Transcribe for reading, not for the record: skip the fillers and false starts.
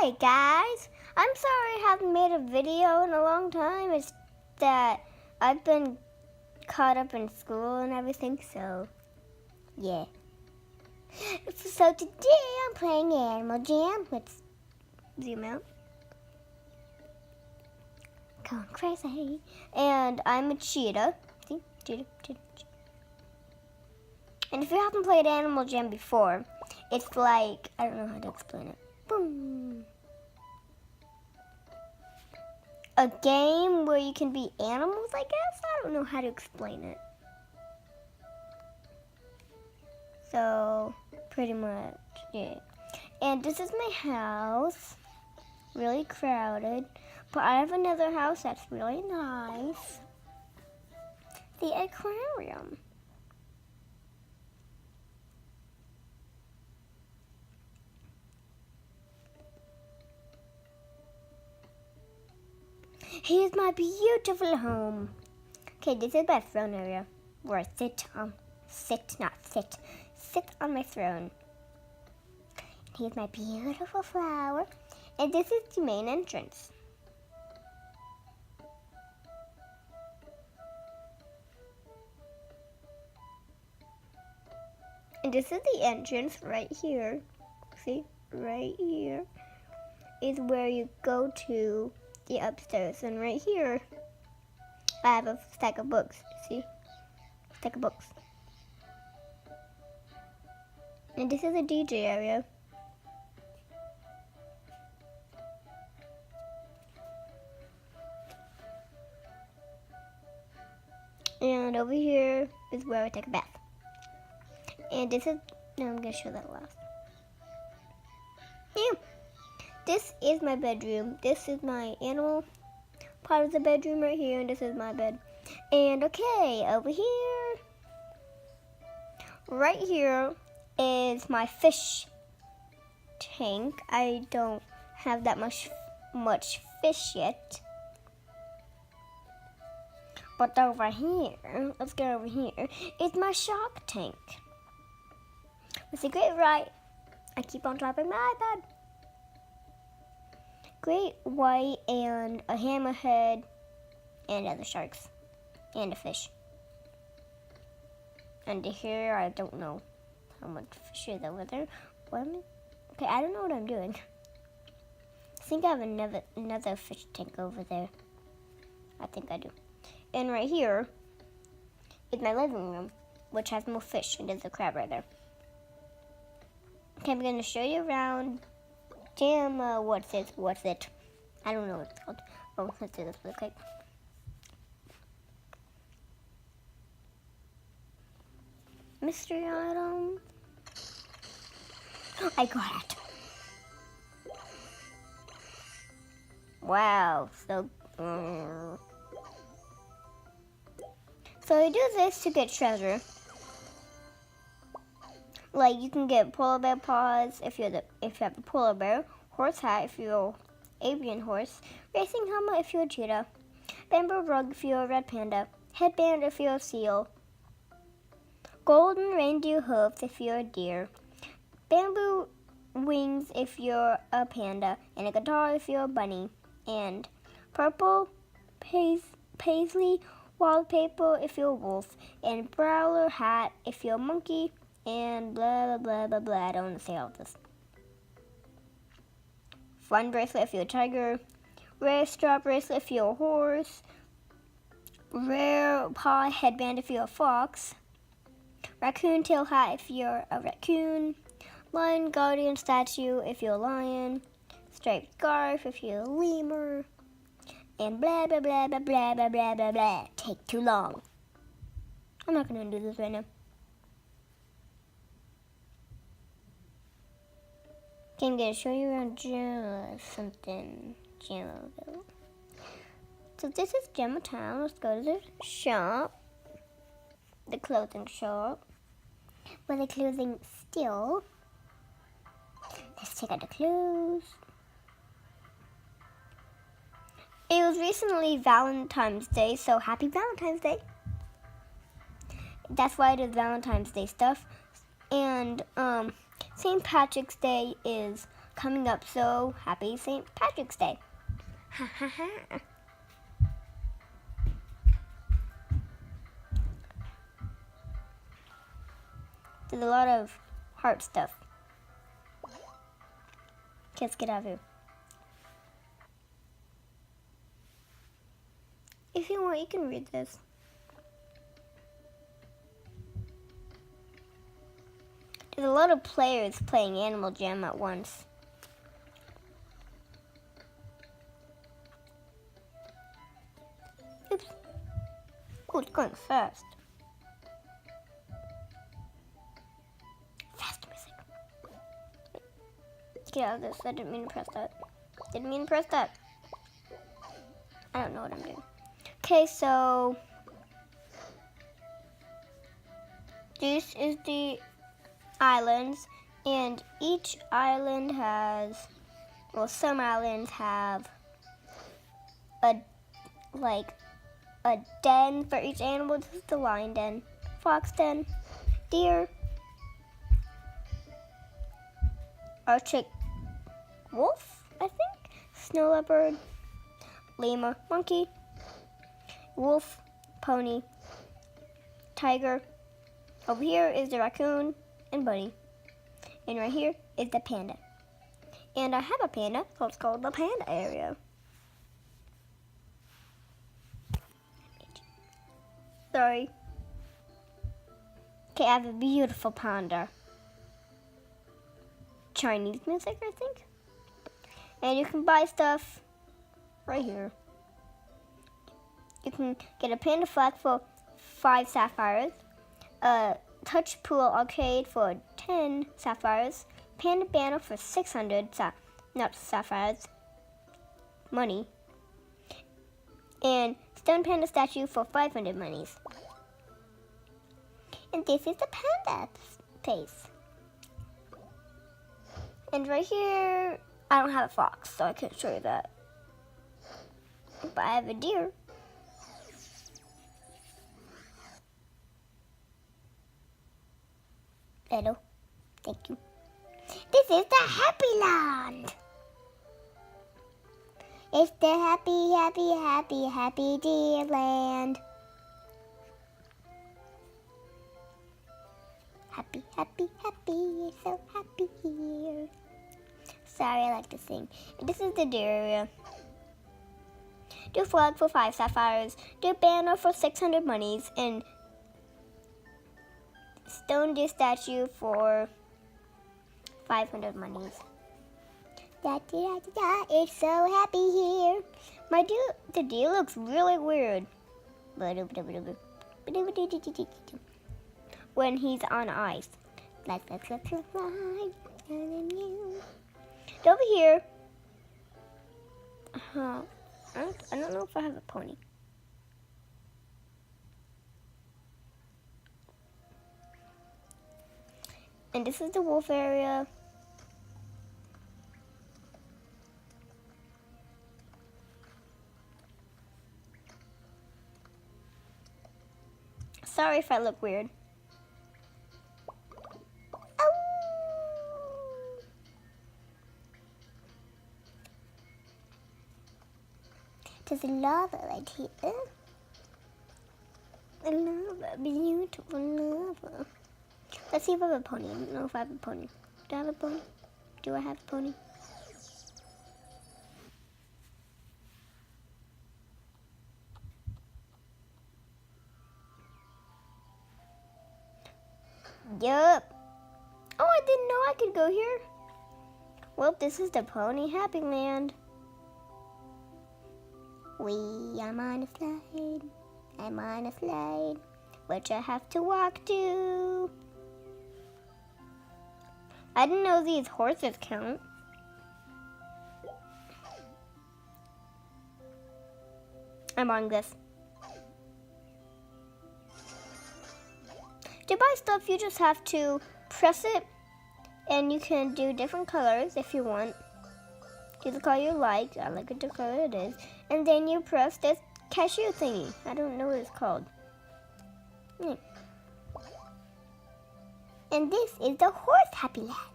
Hi guys! I'm sorry I haven't made a video in a long time. It's that I've been caught up in school and everything, so yeah. So today I'm playing Animal Jam. Let's zoom out. Going crazy. And I'm a cheetah. See? Cheetah. And if you haven't played Animal Jam before, it's like, I don't know how to explain it. Boom. A game where you can be animals, I guess? I don't know how to explain it. So, pretty much, yeah. And this is my house. Really crowded. But I have another house that's really nice. The aquarium. Here's my beautiful home. Okay, this is my throne area where I sit on my throne. Here's my beautiful flower. And this is the main entrance. And this is the entrance right here. See, right here is where you go to the upstairs. And right here, I have a stack of books. See? Stack of books. And this is a DJ area. And over here is where I take a bath. And this is, no, I'm going to show that last. Yeah. This is my bedroom. This is my animal part of the bedroom right here. And this is my bed. And okay, over here, right here is my fish tank. I don't have that much fish yet. But over here, let's go over here, is my shark tank. With a great white, I keep on dropping my iPad. Great white and a hammerhead and other sharks and a fish. And here, I don't know how much fish is over there. Okay, I don't know what I'm doing. I think I have another fish tank over there. I think I do. And right here is my living room, which has more fish, and there's a crab right there. Okay, I'm going to show you around. Damn, what's it? I don't know what it's called. Oh, let's do this real quick. Mystery item. I got it. Wow, so... So I do this to get treasure. Like you can get polar bear paws if you have a polar bear, horse hat if you're an avian horse, racing helmet if you're a cheetah, bamboo rug if you're a red panda, headband if you're a seal, golden reindeer hooves if you're a deer, bamboo wings if you're a panda, and a guitar if you're a bunny, and purple paisley wallpaper if you're a wolf, and prowler hat if you're a monkey, and blah, blah, blah, blah, blah. I don't want to say all this. Fun bracelet if you're a tiger, rare straw bracelet if you're a horse, rare paw headband if you're a fox, raccoon tail hat if you're a raccoon, lion guardian statue if you're a lion, striped scarf if you're a lemur, and blah, blah, blah, blah, blah, blah, blah, blah, blah. Take too long. I'm not going to do this right now. Okay, I'm going to show you around something. Gemaville. So this is Gemma Town. Let's go to the shop. The clothing shop. Where the clothing still. Let's check out the clothes. It was recently Valentine's Day, so happy Valentine's Day. That's why I did Valentine's Day stuff. And St. Patrick's Day is coming up, so happy St. Patrick's Day. Ha ha ha. There's a lot of heart stuff. Let's get out of here. If you want, you can read this. There's a lot of players playing Animal Jam at once. Oops. Oh, it's going fast. Fast music. Get out of this. I didn't mean to press that. Didn't mean to press that. I don't know what I'm doing. Okay, so this is the islands, and each island has, well, some islands have a den for each animal. This is the lion den, fox den, deer, Arctic wolf, I think, snow leopard, lemur, monkey, wolf, pony, tiger. Over here is the raccoon and bunny. And right here is the panda. And I have a panda, so it's called the panda area. Sorry. Okay, I have a beautiful panda. Chinese music, I think. And you can buy stuff right here. You can get a panda flag for 5 sapphires, a touch pool arcade for 10 sapphires, panda banner for 600 not sapphires, money, and stone panda statue for 500 monies. And this is the panda face. And right here, I don't have a fox, so I can't show you that. But I have a deer. Hello. Thank you. This is the Happy Land. It's the happy, happy, happy, happy deer land. Happy, happy, happy, so happy here. Sorry, I like to sing. This is the deer area. Do flag for 5 sapphires, do banner for 600 monies, and stone deer statue for 500 monies. It's so happy here. The deer looks really weird when he's on ice. Let's fly. Over here, I don't know if I have a pony. And this is the wolf area. Sorry if I look weird. There's lava right here. Lava, beautiful lava. Let's see if I have a pony. I don't know if I have a pony. Do I have a pony? Do I have a pony? Yup. Oh, I didn't know I could go here. Well, this is the Pony Happy Land. I'm on a slide. I'm on a slide, which I have to walk to. I didn't know these horses count. I'm on this. To buy stuff, you just have to press it, and you can do different colors if you want. Do the color you like. I like it the color it is. And then you press this cashew thingy. I don't know what it's called. And this is the Horse Happy Land.